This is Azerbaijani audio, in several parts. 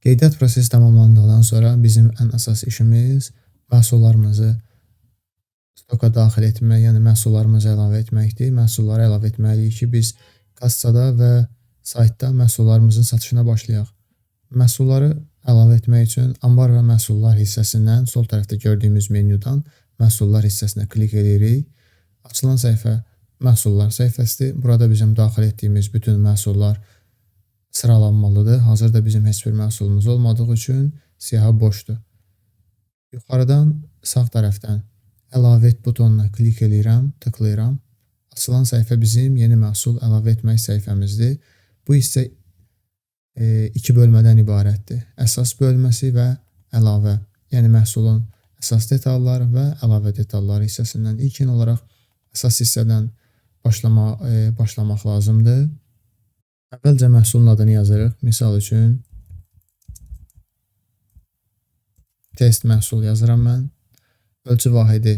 Qeydiyyat prosesi tamamlandıqdan sonra bizim ən əsas işimiz məhsullarımızı stoka daxil etmək, yəni məhsullarımızı əlavə etməkdir. Məhsulları əlavə etməliyik ki, biz kassada və saytda məhsullarımızın satışına başlayaq. Məhsulları əlavə etmək üçün ambar və məhsullar hissəsindən sol tərəfdə gördüyümüz menyudan məhsullar hissəsinə klik edirik. Açılan səhifə məhsullar səhifəsidir. Burada bizim daxil etdiyimiz bütün məhsullar sıralanmalıdır. Hazırda bizim heç bir məhsulumuz olmadığı üçün siyahı boşdur. Yuxarıdan sağ tərəfdən əlavə et butonuna klik edirəm, tıklayıram. Açılan səhifə bizim yeni məhsul əlavə etmək səhifəmizdir. Bu hissə iki bölmədən ibarətdir. Əsas bölməsi və əlavə, yəni məhsulun əsas detalları və əlavə detalları hissəsindən ilkin olaraq əsas hissədən başlamaq lazımdır. Əvvəlcə məhsulun adını yazırıq. Misal üçün test məhsul yazıram mən. Ölçü vahidi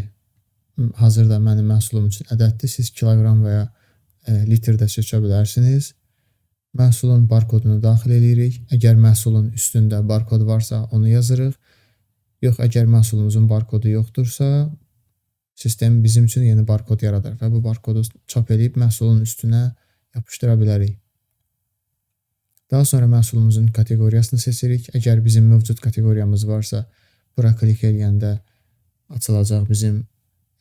hazırda mənim məhsulum üçün ədəddir. Siz kiloqram və ya litrdə seçə bilərsiniz. Məhsulun barkodunu daxil edirik. Əgər məhsulun üstündə barkod varsa onu yazırıq. Yox, əgər məhsulumuzun barkodu yoxdursa, sistem bizim üçün yeni barkod yaradır və bu barkodu çap edib məhsulun üstünə yapışdıra bilərik. Daha sonra məhsulumuzun kateqoriyasını seçirik. Əgər bizim mövcud kateqoriyamız varsa, bura klik edəndə açılacaq bizim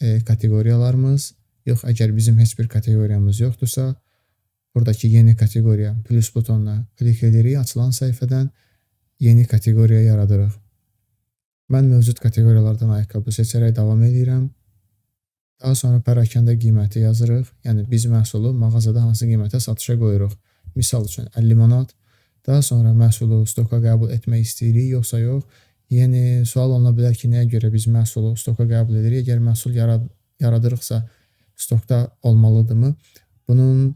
kateqoriyalarımız. Yox, əgər bizim heç bir kateqoriyamız yoxdursa, buradakı yeni kateqoriya plus butonuna klik edirik. Açılan səhifədən yeni kateqoriya yaradırıq. Mən mövcud kateqoriyalardan ayaqqabı seçərək davam edirəm. Daha sonra pərakəndə qiyməti yazırıq. Yəni biz məhsulu mağazada hansı qiymətə satışa qoyuruq. Misal üçün 50 manat. Daha sonra məhsulu stoka qəbul etmək istəyirik, yoxsa yox. Yəni sual oluna bilər ki, nəyə görə biz məhsulu stoka qəbul edirik? Əgər məhsul yaradırıqsa stokda olmalıdırmı? Bunun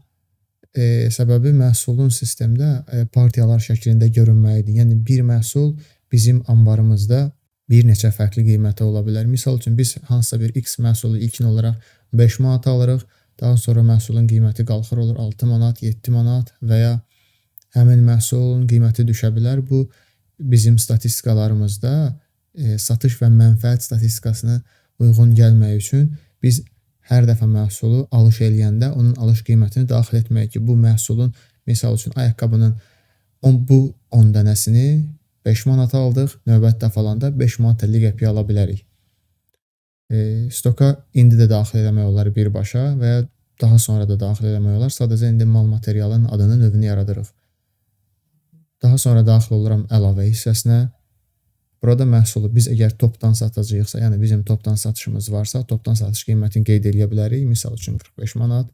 səbəbi məhsulun sistemdə partiyalar şəklində görünməlidir. Yəni bir məhsul bizim ambarımızda bir neçə fərqli qiyməti ola bilər. Misal üçün biz hansısa bir X məhsulu ilkin olaraq 5 manat alırıq. Daha sonra məhsulun qiyməti qalxır olur 6 manat, 7 manat və ya həmin məhsulun qiyməti düşə bilər. Bu bizim statistikalarımızda satış və mənfəət statistikasına uyğun gəlmək üçün biz hər dəfə məhsulu alış eləyəndə onun alış qiymətini daxil etmək ki, bu məhsulun misal üçün ayaqqabının bu 10 dənəsini 5 manata aldıq, növbət dəfə alanda 5 manat 50 qəpiyə ala bilərik. Stoka indi də daxil eləmək olar birbaşa və ya daha sonra da daxil eləmək olar. Sadəcə indi mal materialın adını, növünü yaradırıq. Daha sonra daxil oluram əlavə hissəsinə. Burada məhsulu biz əgər topdan satacağıqsa, yəni bizim topdan satışımız varsa, topdan satış qiymətini qeyd edə bilərik. Misal üçün 45 manat.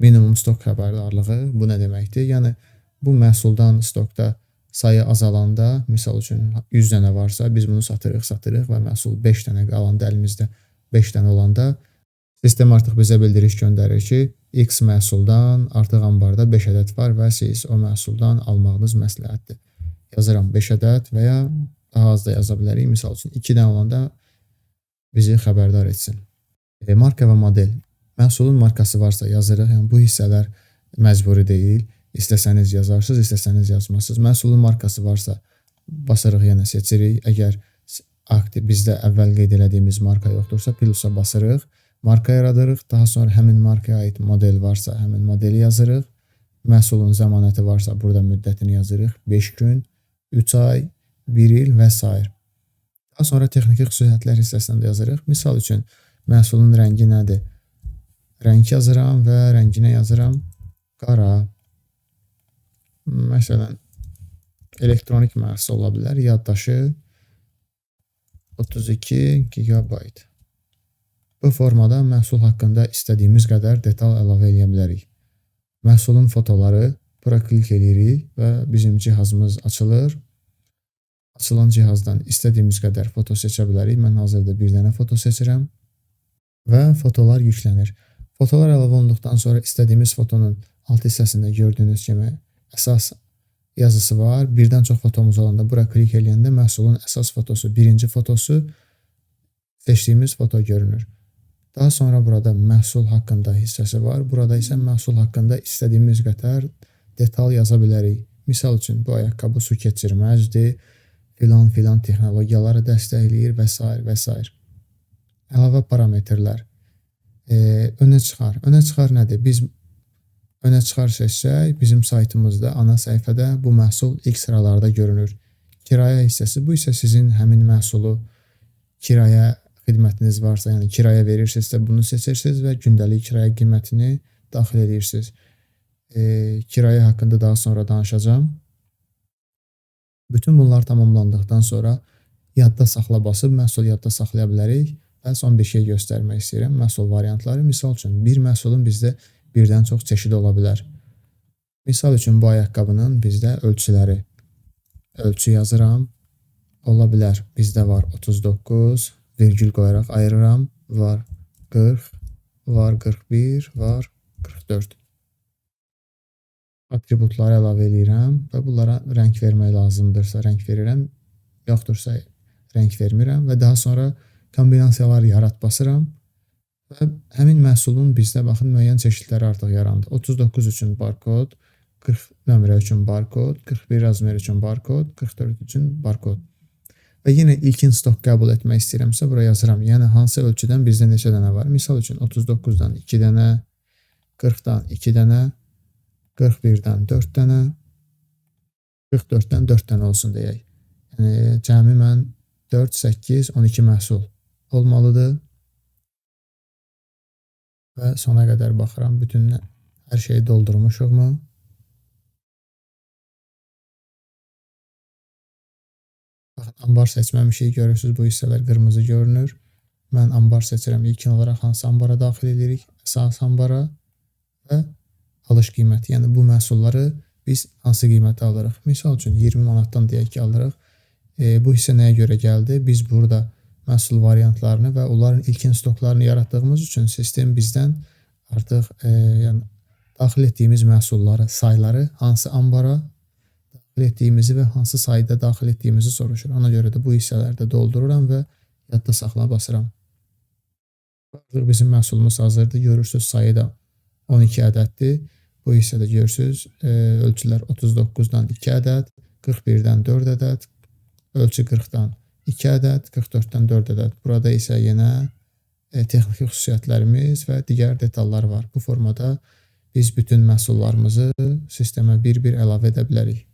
Minimum stok xəbərdarlığı bu nə deməkdir? Yəni bu məhsuldan stokda sayı azalanda, misal üçün 100 dənə varsa, biz bunu satırıq və məhsul 5 dənə qalanda, əlimizdə 5 dənə olanda sistem artıq bizə bildiriş göndərir ki, X məhsuldan artıq ambarda 5 ədəd var və siz o məhsuldan almağınız məsləhətdir. Yazıram 5 ədəd və ya daha az da yaza bilərik. Misal üçün 2 dənə olanda bizi xəbərdar etsin. Marka və model. Məhsulun markası varsa yazırıq. Yəni bu hissələr məcburi deyil. İstəsəniz yazarsınız, istəsəniz yazmazsınız. Məhsulun markası varsa basırıq, yenə seçirik. Əgər bizdə əvvəl qeyd elədiyimiz marka yoxdursa, plusa basırıq. Marka yaradırıq. Daha sonra həmin markaya aid model varsa, həmin modeli yazırıq. Məhsulun zəmanəti varsa, burada müddətini yazırıq. 5 gün, 3 ay, 1 il və s. Daha sonra texniki xüsusiyyətlər hissəsində yazırıq. Misal üçün, məhsulun rəngi nədir? Rəng yazıram və rənginə yazıram qara. Məsələn, elektronik məhsul ola bilər. Yaddaşı 32 GB. Bu formada məhsul haqqında istədiyimiz qədər detal əlavə edə bilərik. Məhsulun fotoları, bura klik edirik və bizim cihazımız açılır. Açılan cihazdan istədiyimiz qədər foto seçə bilərik. Mən hazırda bir dənə foto seçirəm və fotolar yüklənir. Fotolar əlavə olunduqdan sonra istədiyimiz fotonun alt hissəsində gördüyünüz kimi əsas yazısı var. Birdən çox fotomuz olanda bura klik edəndə məhsulun əsas fotosu, birinci fotosu, seçdiyimiz foto görünür. Daha sonra burada məhsul haqqında hissəsi var. Burada isə məhsul haqqında istədiyimiz qədər detal yaza bilərik. Misal üçün bu ayaqqabı su keçirməzdir, filan texnologiyaları dəstəkləyir və s. və s. Əlavə parametrlər. Önə çıxar. Önə çıxar nədir? Biz önə çıxar seçsək, bizim saytımızda ana səhifədə bu məhsul ilk sıralarda görünür. Kirayə hissəsi, bu isə sizin həmin məhsulu kirayə xidmətiniz varsa, yəni kirayə verirsinizsə bunu seçirsiniz və gündəlik kirayə qiymətini daxil edirsiniz. Kirayə haqqında daha sonra danışacağım. Bütün bunlar tamamlandıqdan sonra yadda saxla basıb məhsul yadda saxlaya bilərik və son bir şey göstərmək istəyirəm. Məhsul variantları. Misal üçün, bir məhsulun bizdə birdən çox çeşidi ola bilər. Misal üçün, bu ayaqqabının bizdə ölçüləri. Ölçü yazıram. Ola bilər. Bizdə var 39, virgül qoyaraq ayırıram. Var 40, var 41, var 44. Atributları əlavə edirəm və bunlara rəng vermək lazımdırsa rəng verirəm, yoxdursa rəng vermirəm və daha sonra kombinasiyalar yarat basıram və həmin məhsulun bizdə baxın müəyyən çeşidləri artıq yarandı. 39 üçün barkod, 40 nömrə üçün barkod, 41 razmer üçün barkod, 44 üçün barkod. Və yenə ilkin stok qəbul etmək istəyirəmsə bura yazıram. Yəni hansı ölçüdən bizdə neçə dənə var? Misal üçün 39-dan 2 dənə, 40-dan 2 dənə, 41-dən 4 dənə, 44-dən 4 dənə olsun deyək. Yəni cəmi mən 4, 8, 12 məhsul olmalıdır. Və sona qədər baxıram, bütün hər şeyi doldurmuşuqmu? Baxın, ambar seçməmişik, görürsünüz bu hissələr qırmızı görünür. Mən ambar seçirəm, ilkin olaraq hansı ambara daxil edirik? Əsas ambara və alış qiyməti, yəni bu məhsulları biz hansı qiymətə alırıq? Misal üçün 20 manatdan deyək ki, alırıq. Bu hissə nəyə görə gəldi? Biz burada məhsul variantlarını və onların ilkin stoklarını yaratdığımız üçün sistem bizdən artıq yəni, daxil etdiyimiz məhsulları, sayları hansı ambara daxil etdiyimizi və hansı sayda daxil etdiyimizi soruşur. Ona görə də bu hissələrdə doldururam və yadda saxla basıram. Bizim məhsulumuz hazırdır. Görürsünüz, sayı da 12 ədəddir. Bu hissədə görürsünüz, ölçülər 39-dan 2 ədəd, 41-dən 4 ədəd, ölçü 40-dan 2 ədəd, 44-dən 4 ədəd. Burada isə yenə texniki xüsusiyyətlərimiz və digər detallar var. Bu formada biz bütün məhsullarımızı sistemə bir-bir əlavə edə bilərik.